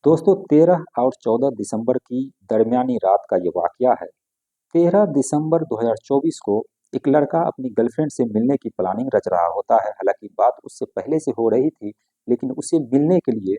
दोस्तों 13 और 14 दिसंबर की दरमियानी रात का ये वाकया है। 13 दिसंबर 2024 को एक लड़का अपनी गर्लफ्रेंड से मिलने की प्लानिंग रच रहा होता है। हालांकि बात उससे पहले से हो रही थी, लेकिन उसे मिलने के लिए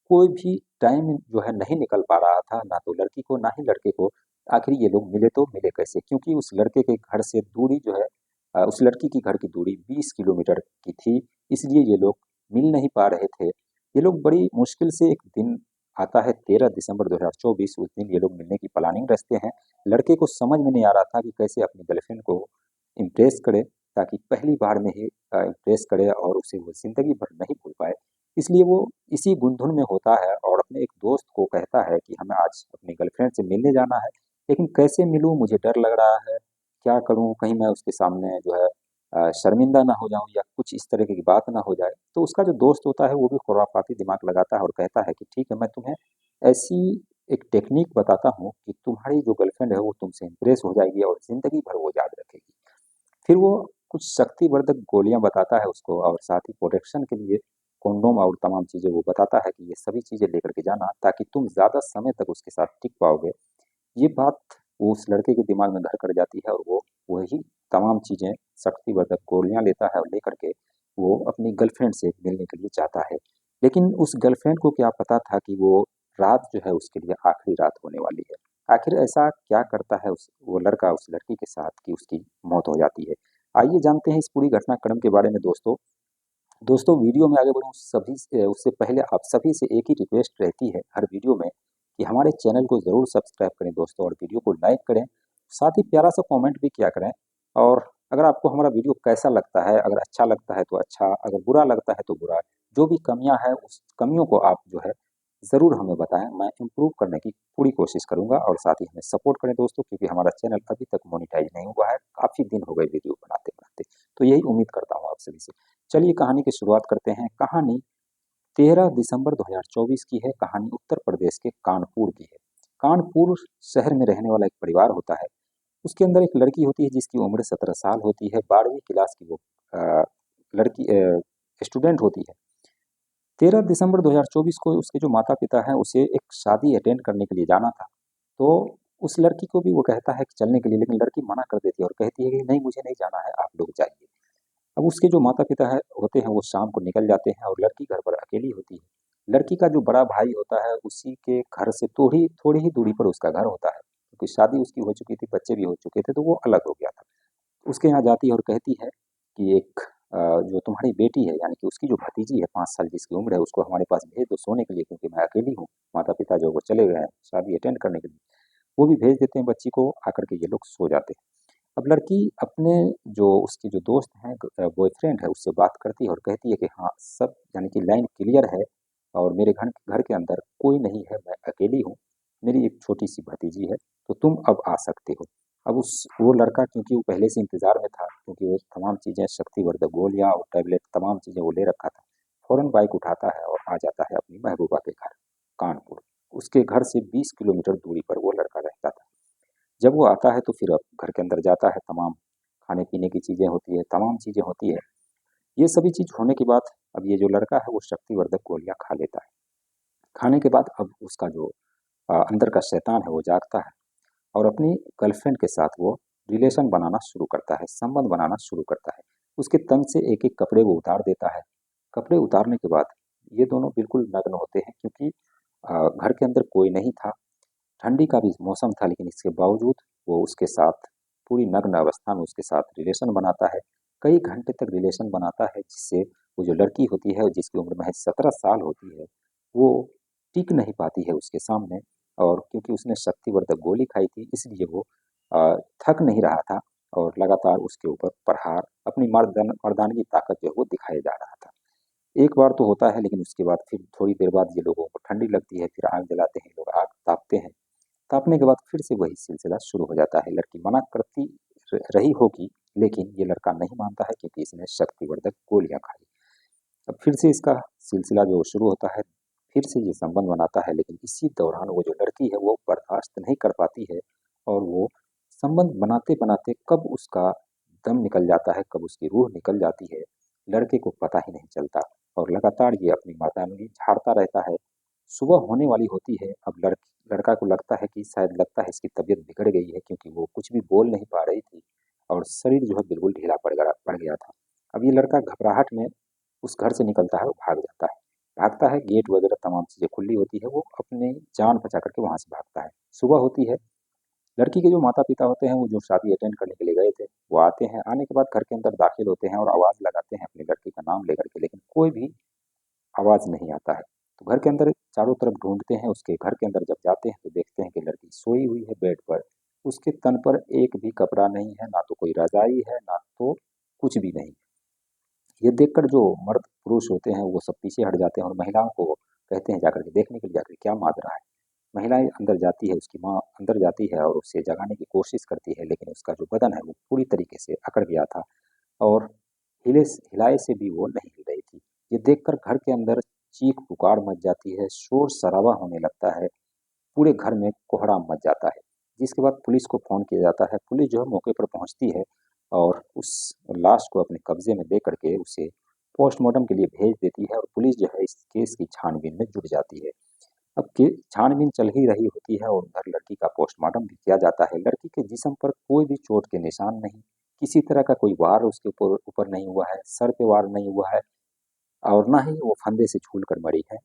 कोई भी टाइम जो है नहीं निकल पा रहा था, ना तो लड़की को ना ही लड़के को। आखिर ये लोग मिले तो मिले कैसे? क्योंकि उस लड़के के घर से दूरी जो है उस लड़की की घर की दूरी 20 किलोमीटर की थी, इसलिए ये लोग मिल नहीं पा रहे थे। ये लोग बड़ी मुश्किल से एक दिन आता है 13 दिसंबर 2024, उस दिन ये लोग मिलने की प्लानिंग रचते हैं। लड़के को समझ में नहीं आ रहा था कि कैसे अपनी गर्लफ्रेंड को इम्प्रेस करे, ताकि पहली बार में ही इम्प्रेस करे और उसे वो ज़िंदगी भर नहीं भूल पाए। इसलिए वो इसी गुंधुन में होता है और अपने एक दोस्त को कहता है कि हमें आज अपनी गर्लफ्रेंड से मिलने जाना है, लेकिन कैसे मिलूँ? मुझे डर लग रहा है, क्या करूँ? कहीं मैं उसके सामने जो है शर्मिंदा ना हो जाऊँ या कुछ इस तरह की बात ना हो जाए। तो उसका जो दोस्त होता है वो भी खुराफाती दिमाग लगाता है और कहता है कि ठीक है, मैं तुम्हें ऐसी एक टेक्नीक बताता हूँ कि तुम्हारी जो गर्लफ्रेंड है वो तुमसे इम्प्रेस हो जाएगी और ज़िंदगी भर वो याद रखेगी। फिर वो कुछ शक्तिवर्धक गोलियाँ बताता है उसको और साथ ही प्रोटेक्शन के लिए कंडोम और तमाम चीज़ें वो बताता है कि ये सभी चीज़ें लेकर के जाना, ताकि तुम ज़्यादा समय तक उसके साथ टिक पाओगे। ये बात वो उस लड़के के दिमाग में घर कर जाती है और वो वही तमाम चीज़ें शक्तिवर्धक गोलियाँ लेता है और लेकर के वो अपनी गर्लफ्रेंड से मिलने के लिए चाहता है। लेकिन उस गर्लफ्रेंड को क्या पता था कि वो रात जो है उसके लिए आखिरी रात होने वाली है। आखिर ऐसा क्या करता है उस वो लड़का उस लड़की के साथ कि उसकी मौत हो जाती है? आइए जानते हैं इस पूरी घटनाक्रम के बारे में दोस्तों। दोस्तों वीडियो में आगे बढ़ूँ सभी से उससे पहले आप सभी से एक ही रिक्वेस्ट रहती है हर वीडियो में कि हमारे चैनल को ज़रूर सब्सक्राइब करें दोस्तों, और वीडियो को लाइक करें, साथ ही प्यारा सा कमेंट भी किया करें। और अगर आपको हमारा वीडियो कैसा लगता है, अगर अच्छा लगता है तो अच्छा, अगर बुरा लगता है तो बुरा, जो भी कमियां हैं उस कमियों को आप जो है ज़रूर हमें बताएं। मैं इम्प्रूव करने की पूरी कोशिश करूंगा और साथ ही हमें सपोर्ट करें दोस्तों, क्योंकि हमारा चैनल अभी तक मोनिटाइज नहीं हुआ है, काफ़ी दिन हो गए वीडियो बनाते बनाते। तो यही उम्मीद करता हूँ आप सभी से। चलिए कहानी की शुरुआत करते हैं। कहानी 13 दिसंबर 2024 की है। कहानी उत्तर प्रदेश के कानपुर की है। कानपुर शहर में रहने वाला एक परिवार होता है। उसके अंदर एक लड़की होती है जिसकी उम्र 17 साल होती है। 12वीं क्लास की वो अ, लड़की स्टूडेंट होती है। 13 दिसंबर 2024 को उसके जो माता पिता हैं उसे एक शादी अटेंड करने के लिए जाना था। तो उस लड़की को भी वो कहता है कि चलने के लिए, लेकिन लड़की मना कर देती है और कहती है कि नहीं, मुझे नहीं जाना है, आप लोग जाइए। अब उसके जो माता पिता है होते हैं वो शाम को निकल जाते हैं और लड़की घर पर अकेली होती है। लड़की का जो बड़ा भाई होता है उसी के घर से थोड़ी थोड़ी ही दूरी पर उसका घर होता है, क्योंकि शादी उसकी हो चुकी थी, बच्चे भी हो चुके थे, तो वो अलग हो गया था। उसके यहाँ जाती है और कहती है कि एक जो तुम्हारी बेटी है, यानी कि उसकी जो भतीजी है 5 साल जिसकी उम्र है, उसको हमारे पास भेज दो सोने के लिए, क्योंकि मैं अकेली हूँ। माता पिता जो वो चले गए हैं शादी अटेंड करने के लिए, वो भी भेज देते हैं बच्ची को, आकर के ये लोग सो जाते हैं। अब लड़की अपने जो उसकी जो दोस्त हैं बॉयफ्रेंड है उससे बात करती है और कहती है कि हाँ सब, यानी कि लाइन क्लियर है और मेरे घर घर के अंदर कोई नहीं है, मैं अकेली हूँ, मेरी एक छोटी सी भतीजी है, तो तुम अब आ सकते हो। अब उस वो लड़का, क्योंकि वो पहले से इंतजार में था, क्योंकि वो तमाम चीज़ें शक्तिवर्धक गोलियाँ और टैबलेट तमाम चीज़ें वो ले रखा था, फौरन बाइक उठाता है और आ जाता है अपनी महबूबा के घर कानपुर। उसके घर से 20 किलोमीटर दूरी पर वो लड़का रहता था। जब वो आता है तो फिर अब घर के अंदर जाता है, तमाम खाने पीने की चीज़ें होती है, तमाम चीज़ें होती है। ये सभी चीज़ होने के बाद अब ये जो लड़का है वो शक्तिवर्धक गोलियाँ खा लेता है। खाने के बाद अब उसका जो अंदर का शैतान है वो जागता है और अपनी गर्लफ्रेंड के साथ वो रिलेशन बनाना शुरू करता है, संबंध बनाना शुरू करता है। उसके तन से एक-एक कपड़े वो उतार देता है। कपड़े उतारने के बाद ये दोनों बिल्कुल नग्न होते हैं, क्योंकि घर के अंदर कोई नहीं था, ठंडी का भी मौसम था, लेकिन इसके बावजूद वो उसके साथ पूरी नग्न अवस्था में उसके साथ रिलेशन बनाता है। कई घंटे तक रिलेशन बनाता है, जिससे वो जो लड़की होती है और जिसकी उम्र महज 17 साल होती है, वो टिक नहीं पाती है उसके सामने। और क्योंकि उसने शक्तिवर्धक गोली खाई थी इसलिए वो थक नहीं रहा था और लगातार उसके ऊपर प्रहार, अपनी मर्दानगी ताकत जो है वो दिखाया जा रहा था। एक बार तो होता है, लेकिन उसके बाद फिर थोड़ी देर बाद ये लोगों को ठंडी लगती है, फिर आग जलाते हैं लोग, आग तापते हैं। तापने के बाद फिर से वही सिलसिला शुरू हो जाता है। लड़की मना करती रही होगी, लेकिन ये लड़का नहीं मानता है क्योंकि इसने शक्तिवर्धक गोलियां खाई। अब फिर से इसका सिलसिला जो शुरू होता है, फिर से ये संबंध बनाता है, लेकिन इसी दौरान वो जो लड़की है वो बर्दाश्त नहीं कर पाती है और वो संबंध बनाते बनाते कब उसका दम निकल जाता है, कब उसकी रूह निकल जाती है, लड़के को पता ही नहीं चलता। और लगातार ये अपनी मर्दानगी झाड़ता रहता है, सुबह होने वाली होती है। अब लड़का को लगता है कि शायद लगता है इसकी तबीयत बिगड़ गई है, क्योंकि वो कुछ भी बोल नहीं पा रही थी और शरीर जो है बिल्कुल ढीला पड़ गया था। अब ये लड़का घबराहट में उस घर से निकलता है और भागता है, गेट वगैरह तमाम चीज़ें खुली होती है, वो अपने जान बचा करके वहाँ से भागता है। सुबह होती है, लड़की के जो माता पिता होते हैं वो जो शादी अटेंड करने के लिए गए थे वो आते हैं। आने के बाद घर के अंदर दाखिल होते हैं और आवाज़ लगाते हैं अपनी लड़की का नाम लेकर के, लेकिन कोई भी आवाज़ नहीं आता है। तो घर के अंदर चारों तरफ ढूंढते हैं, उसके घर के अंदर जब जाते हैं तो देखते हैं कि लड़की सोई हुई है बेड पर। उसके तन पर एक भी कपड़ा नहीं है, ना तो कोई रजाई है, ना तो कुछ भी नहीं। ये देखकर जो मर्द पुरुष होते हैं वो सब पीछे हट जाते हैं और महिलाओं को कहते हैं जाकर के देखने के लिए, जाकर क्या माजरा है। महिलाएं अंदर जाती है, उसकी माँ अंदर जाती है और उसे जगाने की कोशिश करती है, लेकिन उसका जो बदन है वो पूरी तरीके से अकड़ गया था और हिले हिलाए से भी वो नहीं हिल रही थी। ये देखकर घर के अंदर चीख पुकार मच जाती है, शोर शराबा होने लगता है, पूरे घर में कोहराम मच जाता है। जिसके बाद पुलिस को फ़ोन किया जाता है। पुलिस जो है मौके पर पहुंचती है और उस लाश को अपने कब्जे में ले करके उसे पोस्टमार्टम के लिए भेज देती है और पुलिस जो है इस केस की छानबीन में जुट जाती है। अब के छानबीन चल ही रही होती है और उधर लड़की का पोस्टमार्टम भी किया जाता है। लड़की के जिस्म पर कोई भी चोट के निशान नहीं, किसी तरह का कोई वार उसके ऊपर ऊपर नहीं हुआ है, सर पे वार नहीं हुआ है और ना ही वो फंदे से झूल कर मरी है।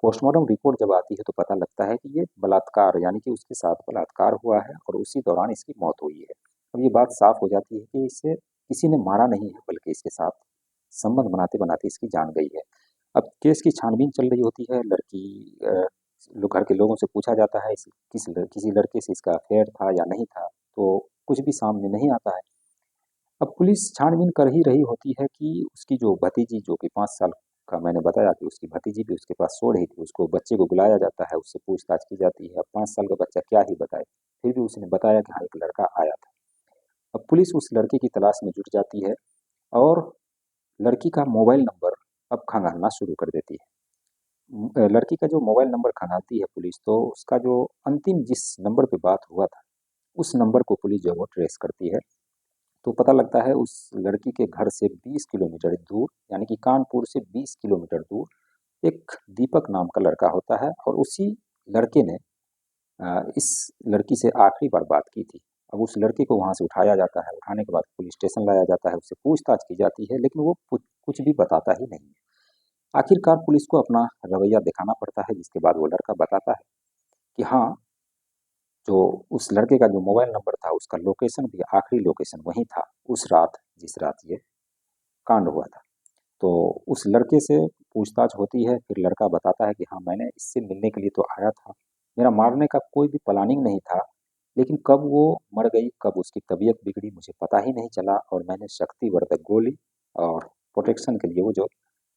पोस्टमार्टम रिपोर्ट जब आती है तो पता लगता है कि ये बलात्कार यानी कि उसके साथ बलात्कार हुआ है और उसी दौरान इसकी मौत हुई है। अब ये बात साफ हो जाती है कि इसे किसी ने मारा नहीं है, बल्कि इसके साथ संबंध बनाते बनाते इसकी जान गई है। अब केस की छानबीन चल रही होती है। घर के लोगों से पूछा जाता है किसी लड़के से इसका अफेयर था या नहीं था, तो कुछ भी सामने नहीं आता है। अब पुलिस छानबीन कर ही रही होती है कि उसकी जो भतीजी, जो कि 5 साल का, मैंने बताया कि उसकी भतीजी भी उसके पास सो रही थी, उसको बच्चे को बुलाया जाता है, उससे पूछताछ की जाती है। अब 5 साल का बच्चा क्या ही बताए, फिर भी उसने बताया कि हाँ एक लड़का आया था। अब पुलिस उस लड़के की तलाश में जुट जाती है और लड़की का मोबाइल नंबर अब खंगालना शुरू कर देती है। लड़की का जो मोबाइल नंबर खंगालती है पुलिस, तो उसका जो अंतिम जिस नंबर पे बात हुआ था उस नंबर को पुलिस जो है वो ट्रेस करती है। तो पता लगता है उस लड़की के घर से 20 किलोमीटर दूर, यानी कि कानपुर से 20 किलोमीटर दूर एक दीपक नाम का लड़का होता है और उसी लड़के ने इस लड़की से आखिरी बार बात की थी। अब उस लड़के को वहाँ से उठाया जाता है, उठाने के बाद पुलिस स्टेशन लाया जाता है, उससे पूछताछ की जाती है, लेकिन वो कुछ भी बताता ही नहीं है। आखिरकार पुलिस को अपना रवैया दिखाना पड़ता है, जिसके बाद वो लड़का बताता है कि हाँ, जो उस लड़के का जो मोबाइल नंबर था उसका लोकेशन भी, आखिरी लोकेशन वही था उस रात जिस रात ये कांड हुआ था। तो उस लड़के से पूछताछ होती है, फिर लड़का बताता है कि हाँ मैंने इससे मिलने के लिए तो आया था, मेरा मारने का कोई भी प्लानिंग नहीं था, लेकिन कब वो मर गई, कब उसकी तबीयत बिगड़ी मुझे पता ही नहीं चला और मैंने शक्तिवर्धक गोली और प्रोटेक्शन के लिए वो जो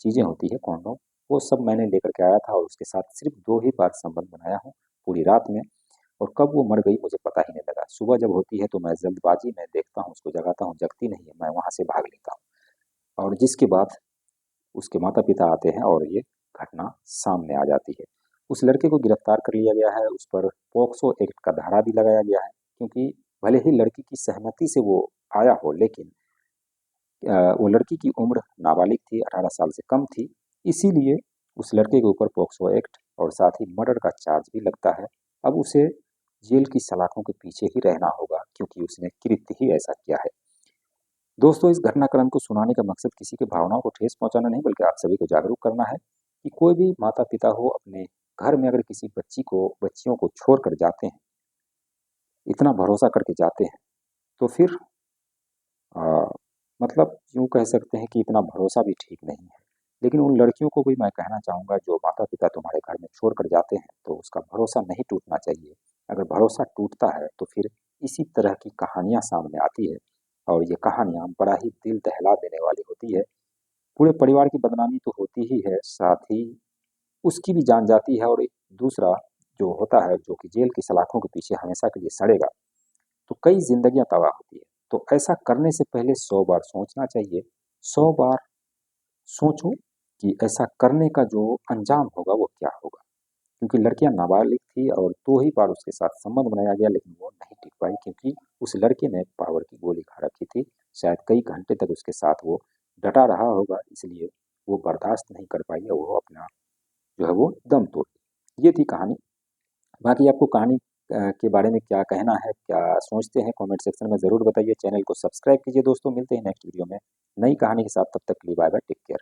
चीज़ें होती है कॉन्डोम, वो सब मैंने लेकर के आया था और उसके साथ सिर्फ 2 ही बार संबंध बनाया हूँ पूरी रात में, और कब वो मर गई मुझे पता ही नहीं लगा। सुबह जब होती है तो मैं जल्दबाजी में देखता हूँ उसको, जगाता हूँ, जगती नहीं है, मैं वहाँ से भाग लेता हूँ। और जिसके बाद उसके माता पिता आते हैं और ये घटना सामने आ जाती है। उस लड़के को गिरफ्तार कर लिया गया है, उस पर पॉक्सो एक्ट का धारा भी लगाया गया है, क्योंकि भले ही लड़की की सहमति से वो आया हो, लेकिन वो लड़की की उम्र नाबालिग थी, 18 साल से कम थी, इसीलिए उस लड़के के ऊपर पॉक्सो एक्ट और साथ ही मर्डर का चार्ज भी लगता है। अब उसे जेल की सलाखों के पीछे ही रहना होगा, क्योंकि उसने कृत्य ही ऐसा किया है। दोस्तों, इस घटनाक्रम को सुनाने का मकसद किसी की भावनाओं को ठेस पहुंचाना नहीं, बल्कि आप सभी को जागरूक करना है कि कोई भी माता पिता हो, अपने घर में अगर किसी बच्चियों को छोड़ कर जाते हैं, इतना भरोसा करके जाते हैं, तो फिर आ, मतलब यूँ कह सकते हैं कि इतना भरोसा भी ठीक नहीं है। लेकिन उन लड़कियों को भी मैं कहना चाहूँगा, जो माता पिता तुम्हारे घर में छोड़ कर जाते हैं, तो उसका भरोसा नहीं टूटना चाहिए। अगर भरोसा टूटता है तो फिर इसी तरह की कहानियाँ सामने आती है और ये कहानियाँ बड़ा ही दिल दहला देने वाली होती है। पूरे परिवार की बदनामी तो होती ही है, साथ ही उसकी भी जान जाती है और एक दूसरा जो होता है, जो कि जेल की सलाखों के पीछे हमेशा के लिए सड़ेगा, तो कई जिंदगियां तबाह होती है। तो ऐसा करने से पहले 100 बार सोचना चाहिए। 100 बार सोचो कि ऐसा करने का जो अंजाम होगा वो क्या होगा, क्योंकि लड़कियां नाबालिग थी और 2 ही बार उसके साथ संबंध बनाया गया, लेकिन वो नहीं टिक पाई, क्योंकि उस लड़के ने पावर की गोली खा रखी थी। शायद कई घंटे तक उसके साथ वो डटा रहा होगा, इसलिए वो बर्दाश्त नहीं कर पाई और वो अपना जो है वो दम तोड़ दी। ये थी कहानी। बाकी आपको कहानी के बारे में क्या कहना है, क्या सोचते हैं, कमेंट सेक्शन में ज़रूर बताइए। चैनल को सब्सक्राइब कीजिए दोस्तों। मिलते हैं नेक्स्ट वीडियो में नई कहानी के साथ। तब तक के लिए बाय बाय, टेक केयर।